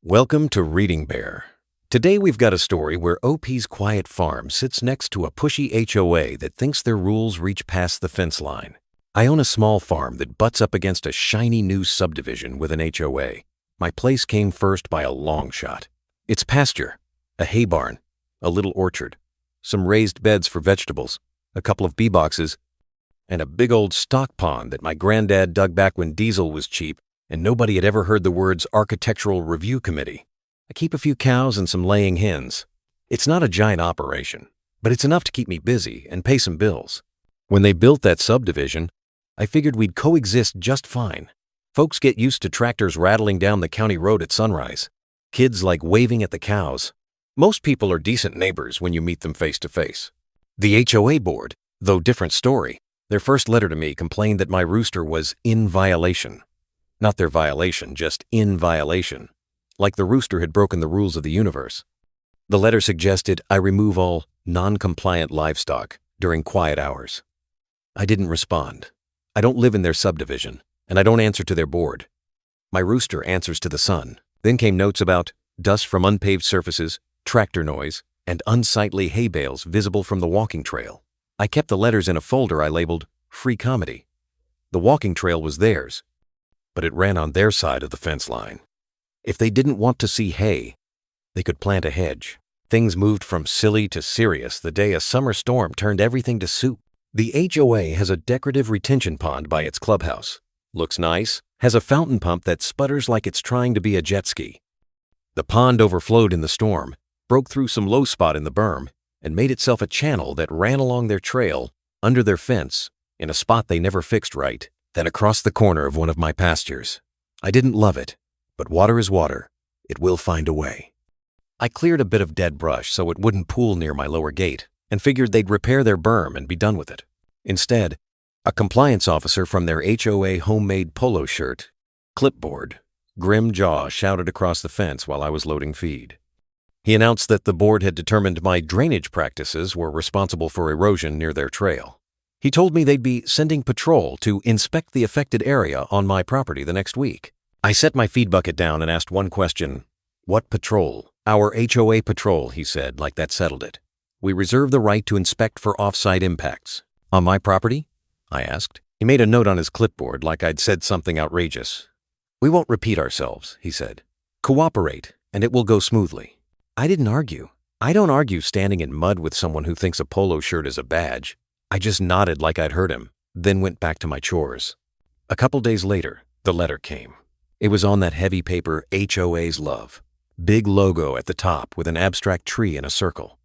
Welcome to Reading Bear. Today we've got a story where OP's quiet farm sits next to a pushy HOA that thinks their rules reach past the fence line. I own a small farm that butts up against a shiny new subdivision with an HOA. My place came first by a long shot. It's pasture, a hay barn, a little orchard, some raised beds for vegetables, a couple of bee boxes, and a big old stock pond that my granddad dug back when diesel was cheap and nobody had ever heard the words Architectural Review Committee. I keep a few cows and some laying hens. It's not a giant operation, but it's enough to keep me busy and pay some bills. When they built that subdivision, I figured we'd coexist just fine. Folks get used to tractors rattling down the county road at sunrise. Kids like waving at the cows. Most people are decent neighbors when you meet them face to face. The HOA board, though different story, their first letter to me complained that my rooster was in violation. Not their violation, just in violation. Like the rooster had broken the rules of the universe. The letter suggested I remove all non-compliant livestock during quiet hours. I didn't respond. I don't live in their subdivision, and I don't answer to their board. My rooster answers to the sun. Then came notes about dust from unpaved surfaces, tractor noise, and unsightly hay bales visible from the walking trail. I kept the letters in a folder I labeled Free Comedy. The walking trail was theirs, but it ran on their side of the fence line. If they didn't want to see hay, they could plant a hedge. Things moved from silly to serious the day a summer storm turned everything to soup. The HOA has a decorative retention pond by its clubhouse. Looks nice, has a fountain pump that sputters like it's trying to be a jet ski. The pond overflowed in the storm, broke through some low spot in the berm, and made itself a channel that ran along their trail, under their fence, in a spot they never fixed right, then across the corner of one of my pastures. I didn't love it, but water is water. It will find a way. I cleared a bit of dead brush so it wouldn't pool near my lower gate, and figured they'd repair their berm and be done with it. Instead, a compliance officer from their HOA homemade polo shirt, clipboard, grim jaw shouted across the fence while I was loading feed. He announced that the board had determined my drainage practices were responsible for erosion near their trail. He told me they'd be sending patrol to inspect the affected area on my property the next week. I set my feed bucket down and asked one question. What patrol? Our HOA patrol, he said, like that settled it. We reserve the right to inspect for off-site impacts. On my property? I asked. He made a note on his clipboard like I'd said something outrageous. We won't repeat ourselves, he said. Cooperate, and it will go smoothly. I didn't argue. I don't argue standing in mud with someone who thinks a polo shirt is a badge. I just nodded like I'd heard him, then went back to my chores. A couple days later, the letter came. It was on that heavy paper HOA's love. Big logo at the top with an abstract tree in a circle.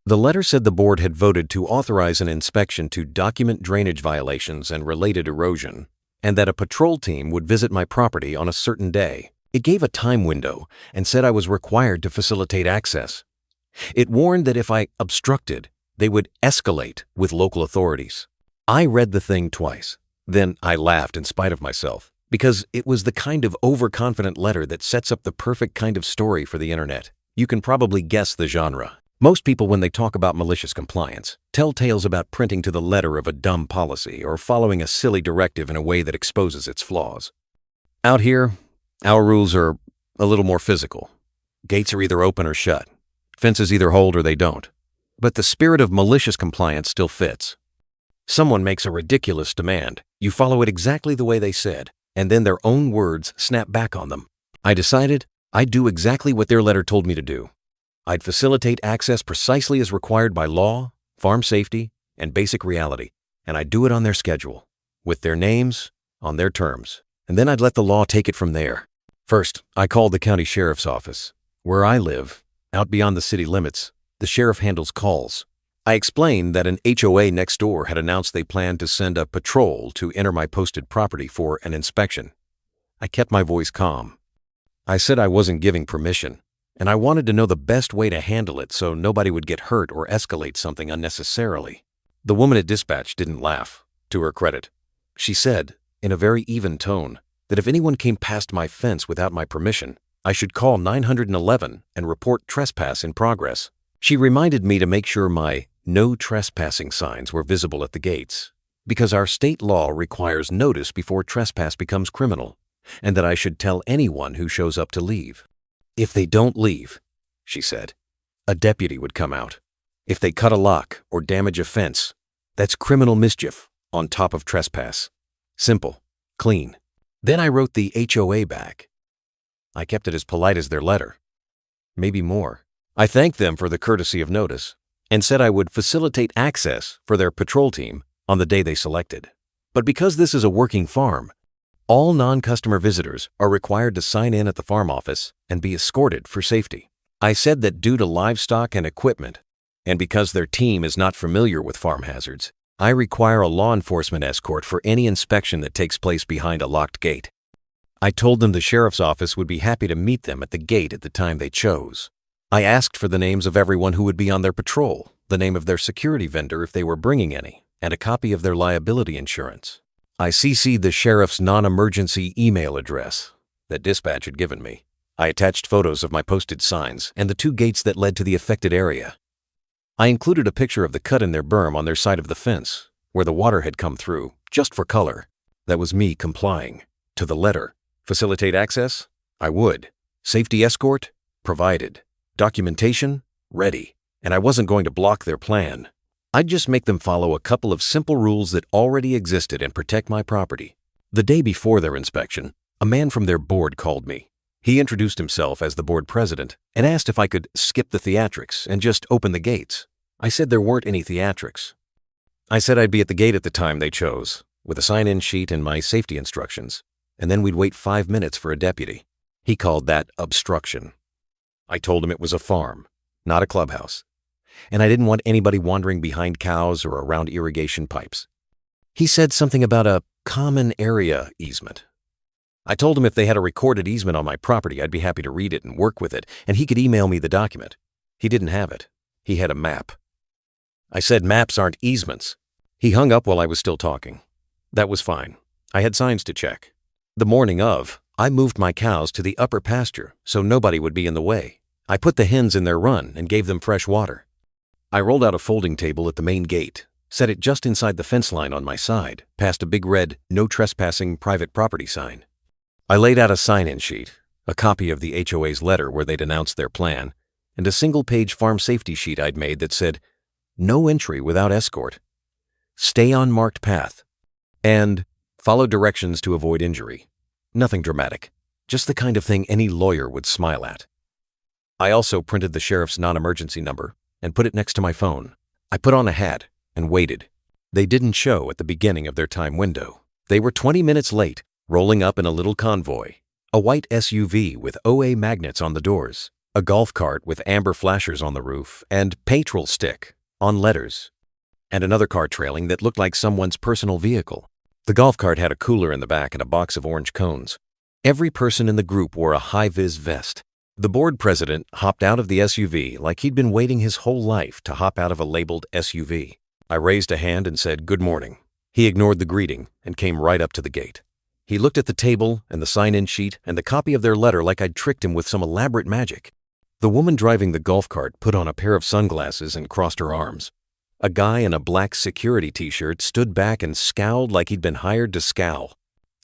The letter said the board had voted to authorize an inspection to document drainage violations and related erosion, and that a patrol team would visit my property on a certain day. It gave a time window and said I was required to facilitate access. It warned that if I obstructed, they would escalate with local authorities. I read the thing twice. Then I laughed in spite of myself, because it was the kind of overconfident letter that sets up the perfect kind of story for the internet. You can probably guess the genre. Most people, when they talk about malicious compliance, tell tales about printing to the letter of a dumb policy or following a silly directive in a way that exposes its flaws. Out here, our rules are a little more physical. Gates are either open or shut. Fences either hold or they don't. But the spirit of malicious compliance still fits. Someone makes a ridiculous demand. You follow it exactly the way they said, and then their own words snap back on them. I decided I'd do exactly what their letter told me to do. I'd facilitate access precisely as required by law, farm safety, and basic reality, and I'd do it on their schedule, with their names, on their terms, and then I'd let the law take it from there. First, I called the county sheriff's office. Where I live, out beyond the city limits, the sheriff handles calls. I explained that an HOA next door had announced they planned to send a patrol to enter my posted property for an inspection. I kept my voice calm. I said I wasn't giving permission, and I wanted to know the best way to handle it so nobody would get hurt or escalate something unnecessarily. The woman at dispatch didn't laugh, to her credit. She said, in a very even tone, that if anyone came past my fence without my permission, I should call 911 and report trespass in progress. She reminded me to make sure my no trespassing signs were visible at the gates, because our state law requires notice before trespass becomes criminal, and that I should tell anyone who shows up to leave. "If they don't leave," she said, "a deputy would come out. If they cut a lock or damage a fence, that's criminal mischief on top of trespass. Simple, clean." Then I wrote the HOA back. I kept it as polite as their letter. Maybe more. I thanked them for the courtesy of notice and said I would facilitate access for their patrol team on the day they selected. But because this is a working farm, all non-customer visitors are required to sign in at the farm office and be escorted for safety. I said that due to livestock and equipment, and because their team is not familiar with farm hazards, I require a law enforcement escort for any inspection that takes place behind a locked gate. I told them the sheriff's office would be happy to meet them at the gate at the time they chose. I asked for the names of everyone who would be on their patrol, the name of their security vendor if they were bringing any, and a copy of their liability insurance. I CC'd the sheriff's non-emergency email address that dispatch had given me. I attached photos of my posted signs and the 2 gates that led to the affected area. I included a picture of the cut in their berm on their side of the fence, where the water had come through, just for color. That was me complying. To the letter. Facilitate access? I would. Safety escort? Provided. Documentation? Ready. And I wasn't going to block their plan. I'd just make them follow a couple of simple rules that already existed and protect my property. The day before their inspection, a man from their board called me. He introduced himself as the board president and asked if I could skip the theatrics and just open the gates. I said there weren't any theatrics. I said I'd be at the gate at the time they chose, with a sign-in sheet and my safety instructions, and then we'd wait 5 minutes for a deputy. He called that obstruction. I told him it was a farm, not a clubhouse, and I didn't want anybody wandering behind cows or around irrigation pipes. He said something about a common area easement. I told him if they had a recorded easement on my property, I'd be happy to read it and work with it, and he could email me the document. He didn't have it. He had a map. I said maps aren't easements. He hung up while I was still talking. That was fine. I had signs to check. The morning of, I moved my cows to the upper pasture so nobody would be in the way. I put the hens in their run and gave them fresh water. I rolled out a folding table at the main gate, set it just inside the fence line on my side, past a big red "No Trespassing Private Property" sign. I laid out a sign-in sheet, a copy of the HOA's letter where they'd announced their plan, and a single-page farm safety sheet I'd made that said, "No entry without escort. Stay on marked path." And follow directions to avoid injury. Nothing dramatic, just the kind of thing any lawyer would smile at. I also printed the sheriff's non-emergency number and put it next to my phone. I put on a hat and waited. They didn't show at the beginning of their time window. They were 20 minutes late, rolling up in a little convoy, a white SUV with OA magnets on the doors, a golf cart with amber flashers on the roof, and "Patrol Stick" on letters, and another car trailing that looked like someone's personal vehicle. The golf cart had a cooler in the back and a box of orange cones. Every person in the group wore a high-vis vest. The board president hopped out of the SUV like he'd been waiting his whole life to hop out of a labeled SUV. I raised a hand and said, "Good morning." He ignored the greeting and came right up to the gate. He looked at the table and the sign-in sheet and the copy of their letter like I'd tricked him with some elaborate magic. The woman driving the golf cart put on a pair of sunglasses and crossed her arms. A guy in a black security t-shirt stood back and scowled like he'd been hired to scowl.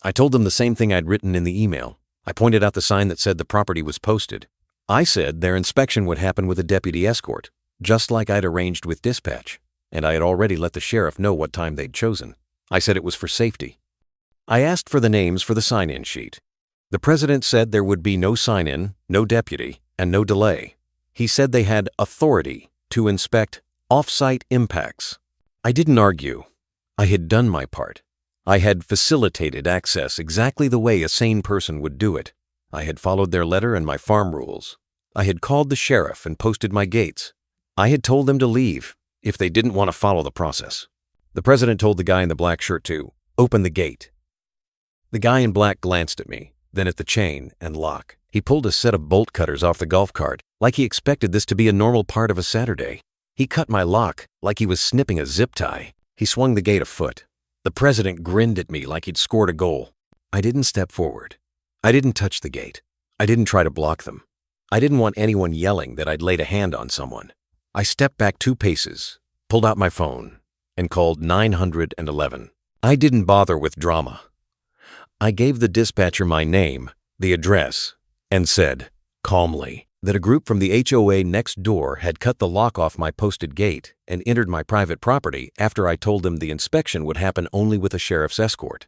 I told them the same thing I'd written in the email. I pointed out the sign that said the property was posted. I said their inspection would happen with a deputy escort, just like I'd arranged with dispatch, and I had already let the sheriff know what time they'd chosen. I said it was for safety. I asked for the names for the sign-in sheet. The president said there would be no sign-in, no deputy, and no delay. He said they had authority to inspect off-site impacts. I didn't argue. I had done my part. I had facilitated access exactly the way a sane person would do it. I had followed their letter and my farm rules. I had called the sheriff and posted my gates. I had told them to leave if they didn't want to follow the process. The president told the guy in the black shirt to open the gate. The guy in black glanced at me, then at the chain and lock. He pulled a set of bolt cutters off the golf cart like he expected this to be a normal part of a Saturday. He cut my lock like he was snipping a zip tie. He swung the gate a foot. The president grinned at me like he'd scored a goal. I didn't step forward. I didn't touch the gate. I didn't try to block them. I didn't want anyone yelling that I'd laid a hand on someone. I stepped back 2 paces, pulled out my phone, and called 911. I didn't bother with drama. I gave the dispatcher my name, the address, and said, calmly, that a group from the HOA next door had cut the lock off my posted gate and entered my private property after I told them the inspection would happen only with a sheriff's escort.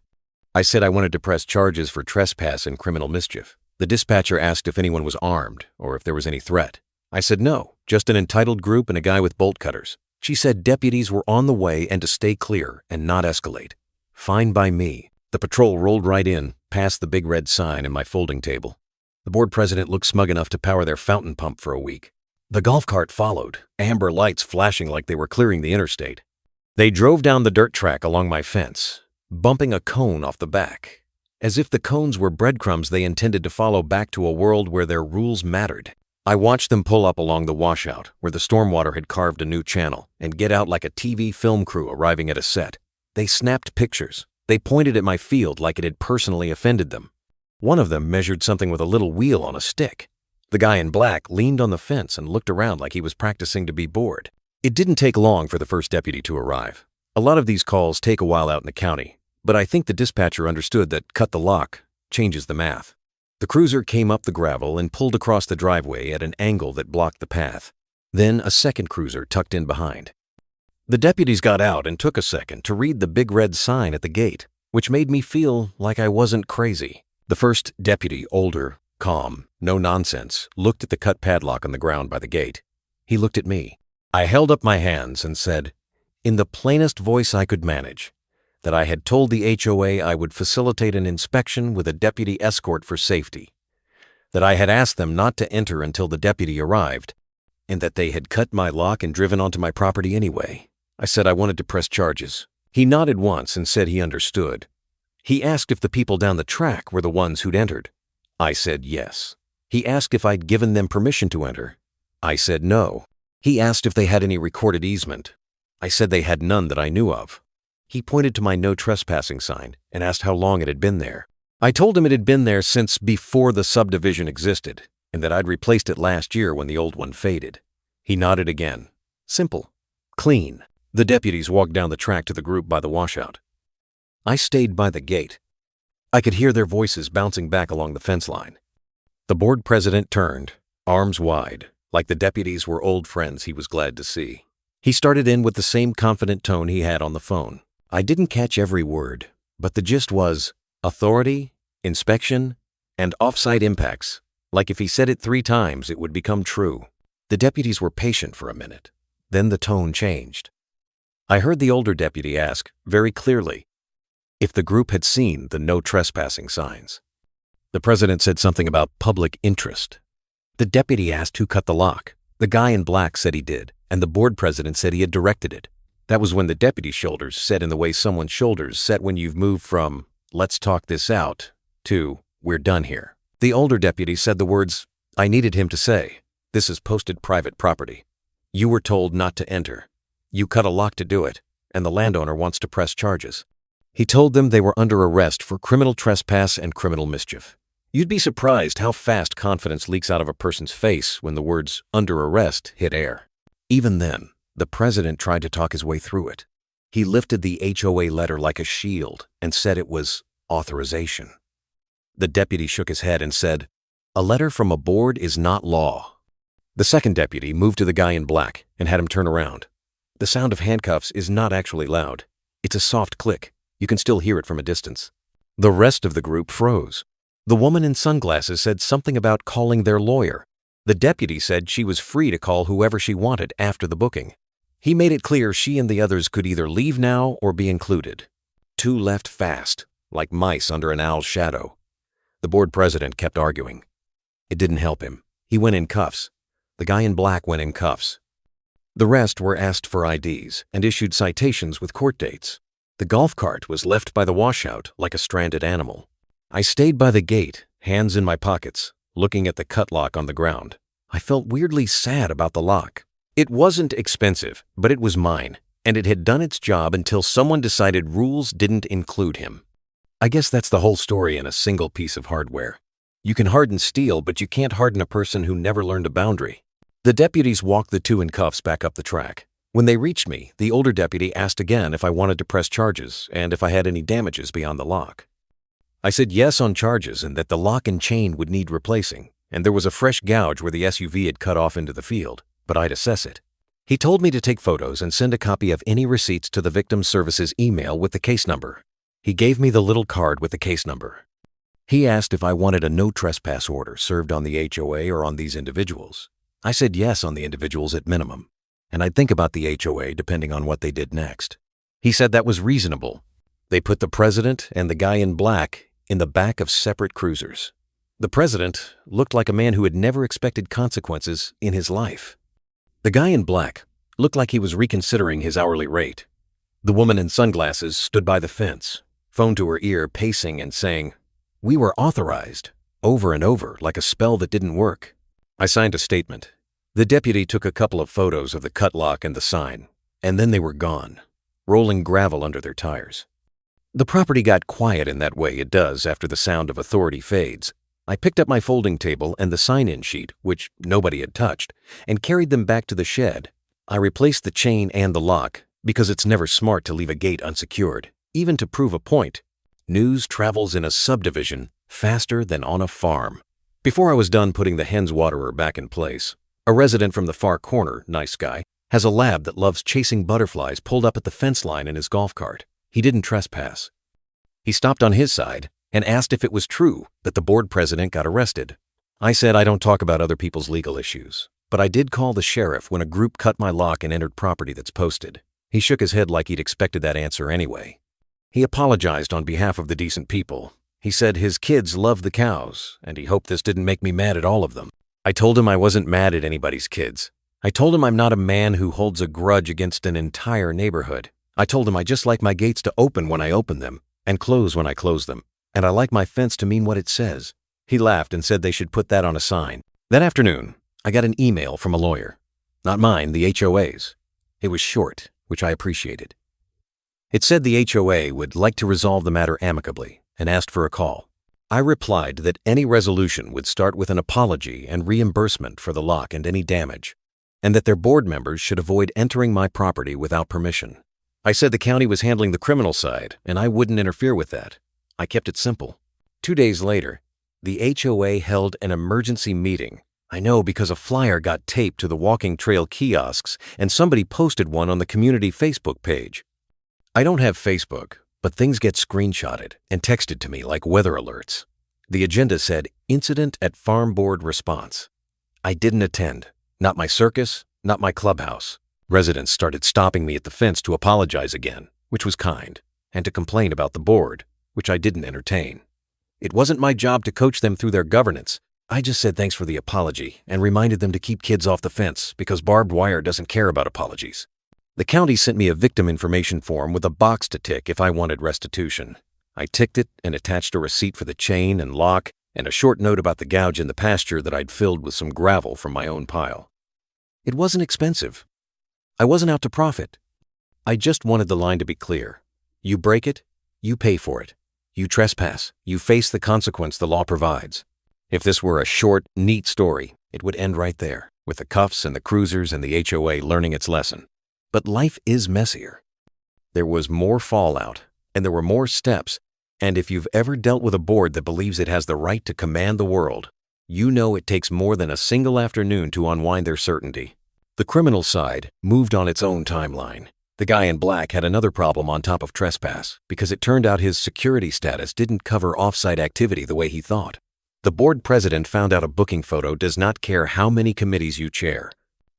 I said I wanted to press charges for trespass and criminal mischief. The dispatcher asked if anyone was armed or if there was any threat. I said no, just an entitled group and a guy with bolt cutters. She said deputies were on the way and to stay clear and not escalate. Fine by me. The patrol rolled right in, past the big red sign and my folding table. The board president looked smug enough to power their fountain pump for a week. The golf cart followed, amber lights flashing like they were clearing the interstate. They drove down the dirt track along my fence, bumping a cone off the back, as if the cones were breadcrumbs they intended to follow back to a world where their rules mattered. I watched them pull up along the washout, where the stormwater had carved a new channel, and get out like a TV film crew arriving at a set. They snapped pictures. They pointed at my field like it had personally offended them. One of them measured something with a little wheel on a stick. The guy in black leaned on the fence and looked around like he was practicing to be bored. It didn't take long for the first deputy to arrive. A lot of these calls take a while out in the county, but I think the dispatcher understood that cut the lock changes the math. The cruiser came up the gravel and pulled across the driveway at an angle that blocked the path. Then a second cruiser tucked in behind. The deputies got out and took a second to read the big red sign at the gate, which made me feel like I wasn't crazy. The first deputy, older, calm, no nonsense, looked at the cut padlock on the ground by the gate. He looked at me. I held up my hands and said, in the plainest voice I could manage, that I had told the HOA I would facilitate an inspection with a deputy escort for safety, that I had asked them not to enter until the deputy arrived, and that they had cut my lock and driven onto my property anyway. I said I wanted to press charges. He nodded once and said he understood. He asked if the people down the track were the ones who'd entered. I said yes. He asked if I'd given them permission to enter. I said no. He asked if they had any recorded easement. I said they had none that I knew of. He pointed to my no trespassing sign and asked how long it had been there. I told him it had been there since before the subdivision existed, and that I'd replaced it last year when the old one faded. He nodded again. Simple. Clean. The deputies walked down the track to the group by the washout. I stayed by the gate. I could hear their voices bouncing back along the fence line. The board president turned, arms wide, like the deputies were old friends he was glad to see. He started in with the same confident tone he had on the phone. I didn't catch every word, but the gist was authority, inspection, and off-site impacts. Like if he said it 3 times, it would become true. The deputies were patient for a minute. Then the tone changed. I heard the older deputy ask, very clearly, if the group had seen the no trespassing signs. The president said something about public interest. The deputy asked who cut the lock. The guy in black said he did, and the board president said he had directed it. That was when the deputy's shoulders set in the way someone's shoulders set when you've moved from, let's talk this out, to, we're done here. The older deputy said the words I needed him to say. This is posted private property. You were told not to enter. You cut a lock to do it, and the landowner wants to press charges. He told them they were under arrest for criminal trespass and criminal mischief. You'd be surprised how fast confidence leaks out of a person's face when the words under arrest hit air. Even then, the president tried to talk his way through it. He lifted the HOA letter like a shield and said it was authorization. The deputy shook his head and said, a letter from a board is not law. The second deputy moved to the guy in black and had him turn around. The sound of handcuffs is not actually loud. It's a soft click. You can still hear it from a distance. The rest of the group froze. The woman in sunglasses said something about calling their lawyer. The deputy said she was free to call whoever she wanted after the booking. He made it clear she and the others could either leave now or be included. 2 left fast, like mice under an owl's shadow. The board president kept arguing. It didn't help him. He went in cuffs. The guy in black went in cuffs. The rest were asked for IDs and issued citations with court dates. The golf cart was left by the washout like a stranded animal. I stayed by the gate, hands in my pockets, looking at the cut lock on the ground. I felt weirdly sad about the lock. It wasn't expensive, but it was mine, and it had done its job until someone decided rules didn't include him. I guess that's the whole story in a single piece of hardware. You can harden steel, but you can't harden a person who never learned a boundary. The deputies walked the 2 in cuffs back up the track. When they reached me, the older deputy asked again if I wanted to press charges and if I had any damages beyond the lock. I said yes on charges and that the lock and chain would need replacing, and there was a fresh gouge where the SUV had cut off into the field, but I'd assess it. He told me to take photos and send a copy of any receipts to the victim services email with the case number. He gave me the little card with the case number. He asked if I wanted a no trespass order served on the HOA or on these individuals. I said yes on the individuals at minimum, and I'd think about the HOA depending on what they did next. He said that was reasonable. They put the president and the guy in black in the back of separate cruisers. The president looked like a man who had never expected consequences in his life. The guy in black looked like he was reconsidering his hourly rate. The woman in sunglasses stood by the fence, phone to her ear, pacing and saying, "We were authorized," over and over like a spell that didn't work. I signed a statement. The deputy took a couple of photos of the cut lock and the sign, and then they were gone, rolling gravel under their tires. The property got quiet in that way it does after the sound of authority fades. I picked up my folding table and the sign-in sheet, which nobody had touched, and carried them back to the shed. I replaced the chain and the lock, because it's never smart to leave a gate unsecured, even to prove a point. News travels in a subdivision faster than on a farm. Before I was done putting the hens waterer back in place, a resident from the far corner, nice guy, has a lab that loves chasing butterflies pulled up at the fence line in his golf cart. He didn't trespass. He stopped on his side and asked if it was true that the board president got arrested. I said I don't talk about other people's legal issues, but I did call the sheriff when a group cut my lock and entered property that's posted. He shook his head like he'd expected that answer anyway. He apologized on behalf of the decent people. He said his kids loved the cows, and he hoped this didn't make me mad at all of them. I told him I wasn't mad at anybody's kids. I told him I'm not a man who holds a grudge against an entire neighborhood. I told him I just like my gates to open when I open them, and close when I close them, and I like my fence to mean what it says. He laughed and said they should put that on a sign. That afternoon, I got an email from a lawyer. Not mine, the HOA's. It was short, which I appreciated. It said the HOA would like to resolve the matter amicably and asked for a call. I replied that any resolution would start with an apology and reimbursement for the lock and any damage, and that their board members should avoid entering my property without permission. I said the county was handling the criminal side, and I wouldn't interfere with that. I kept it simple. 2 days later, the HOA held an emergency meeting. I know because a flyer got taped to the walking trail kiosks, and somebody posted one on the community Facebook page. I don't have Facebook, but things get screenshotted and texted to me like weather alerts. The agenda said, "Incident at Farm Board Response." I didn't attend. Not my circus, not my clubhouse. Residents started stopping me at the fence to apologize again, which was kind, and to complain about the board, which I didn't entertain. It wasn't my job to coach them through their governance. I just said thanks for the apology and reminded them to keep kids off the fence because barbed wire doesn't care about apologies. The county sent me a victim information form with a box to tick if I wanted restitution. I ticked it and attached a receipt for the chain and lock and a short note about the gouge in the pasture that I'd filled with some gravel from my own pile. It wasn't expensive. I wasn't out to profit. I just wanted the line to be clear. You break it, you pay for it. You trespass, you face the consequence the law provides. If this were a short, neat story, it would end right there, with the cuffs and the cruisers and the HOA learning its lesson. But life is messier. There was more fallout, and there were more steps, and if you've ever dealt with a board that believes it has the right to command the world, you know it takes more than a single afternoon to unwind their certainty. The criminal side moved on its own timeline. The guy in black had another problem on top of trespass, because it turned out his security status didn't cover off-site activity the way he thought. The board president found out a booking photo does not care how many committees you chair.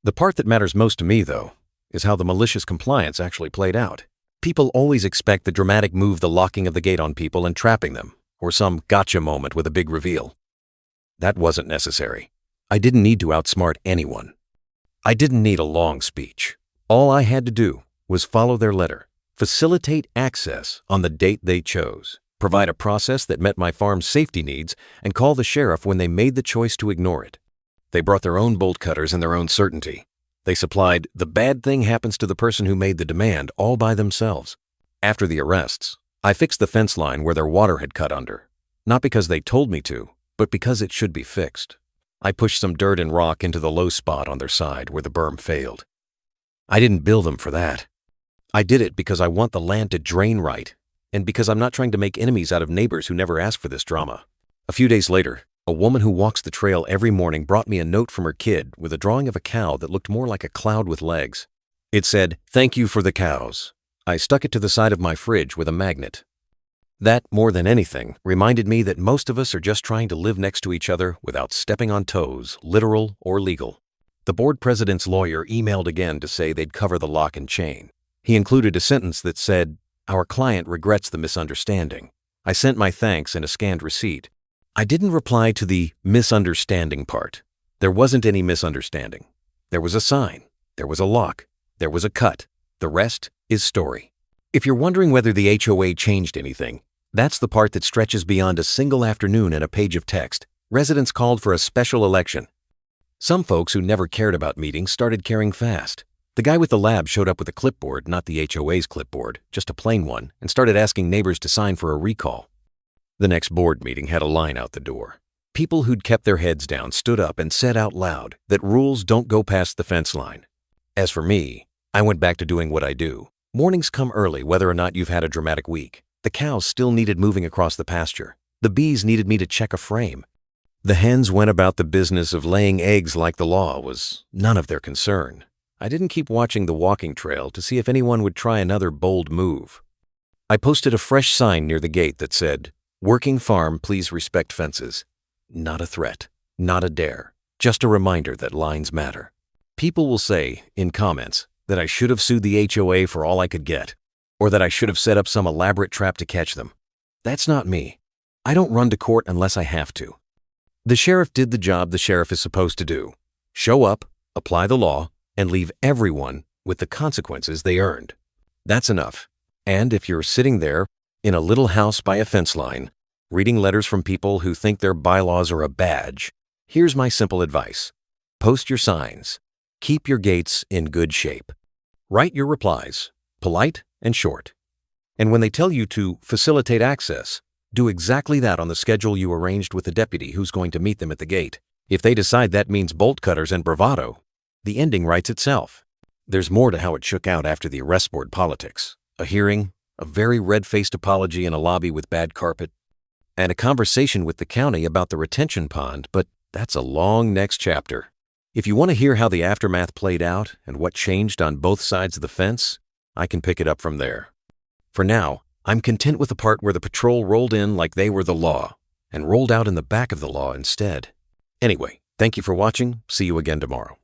The part that matters most to me, though, is how the malicious compliance actually played out. People always expect the dramatic move, the locking of the gate on people and trapping them, or some gotcha moment with a big reveal. That wasn't necessary. I didn't need to outsmart anyone. I didn't need a long speech. All I had to do was follow their letter, facilitate access on the date they chose, provide a process that met my farm's safety needs, and call the sheriff when they made the choice to ignore it. They brought their own bolt cutters and their own certainty. They supplied the bad thing happens to the person who made the demand all by themselves. After the arrests, I fixed the fence line where their water had cut under, not because they told me to, but because it should be fixed. I pushed some dirt and rock into the low spot on their side where the berm failed. I didn't bill them for that. I did it because I want the land to drain right, and because I'm not trying to make enemies out of neighbors who never asked for this drama. A few days later, A woman who walks the trail every morning brought me a note from her kid with a drawing of a cow that looked more like a cloud with legs. It said, "Thank you for the cows." I stuck it to the side of my fridge with a magnet. That, more than anything, reminded me that most of us are just trying to live next to each other without stepping on toes, literal or legal. The board president's lawyer emailed again to say they'd cover the lock and chain. He included a sentence that said, "Our client regrets the misunderstanding." I sent my thanks and a scanned receipt. I didn't reply to the misunderstanding part. There wasn't any misunderstanding. There was a sign. There was a lock. There was a cut. The rest is story. If you're wondering whether the HOA changed anything, that's the part that stretches beyond a single afternoon and a page of text. Residents called for a special election. Some folks who never cared about meetings started caring fast. The guy with the lab showed up with a clipboard, not the HOA's clipboard, just a plain one, and started asking neighbors to sign for a recall. The next board meeting had a line out the door. People who'd kept their heads down stood up and said out loud that rules don't go past the fence line. As for me, I went back to doing what I do. Mornings come early whether or not you've had a dramatic week. The cows still needed moving across the pasture. The bees needed me to check a frame. The hens went about the business of laying eggs like the law was none of their concern. I didn't keep watching the walking trail to see if anyone would try another bold move. I posted a fresh sign near the gate that said, "Working farm, please respect fences." Not a threat, not a dare, just a reminder that lines matter. People will say, in comments, that I should have sued the HOA for all I could get, or that I should have set up some elaborate trap to catch them. That's not me. I don't run to court unless I have to. The sheriff did the job the sheriff is supposed to do. Show up, apply the law, and leave everyone with the consequences they earned. That's enough. And if you're sitting there in a little house by a fence line, reading letters from people who think their bylaws are a badge, here's my simple advice. Post your signs. Keep your gates in good shape. Write your replies, polite and short. And when they tell you to facilitate access, do exactly that on the schedule you arranged with the deputy who's going to meet them at the gate. If they decide that means bolt cutters and bravado, the ending writes itself. There's more to how it shook out after the arrest board politics. A hearing, a very red-faced apology in a lobby with bad carpet, and a conversation with the county about the retention pond, but that's a long next chapter. If you want to hear how the aftermath played out and what changed on both sides of the fence, I can pick it up from there. For now, I'm content with the part where the patrol rolled in like they were the law, and rolled out in the back of the law instead. Anyway, thank you for watching. See you again tomorrow.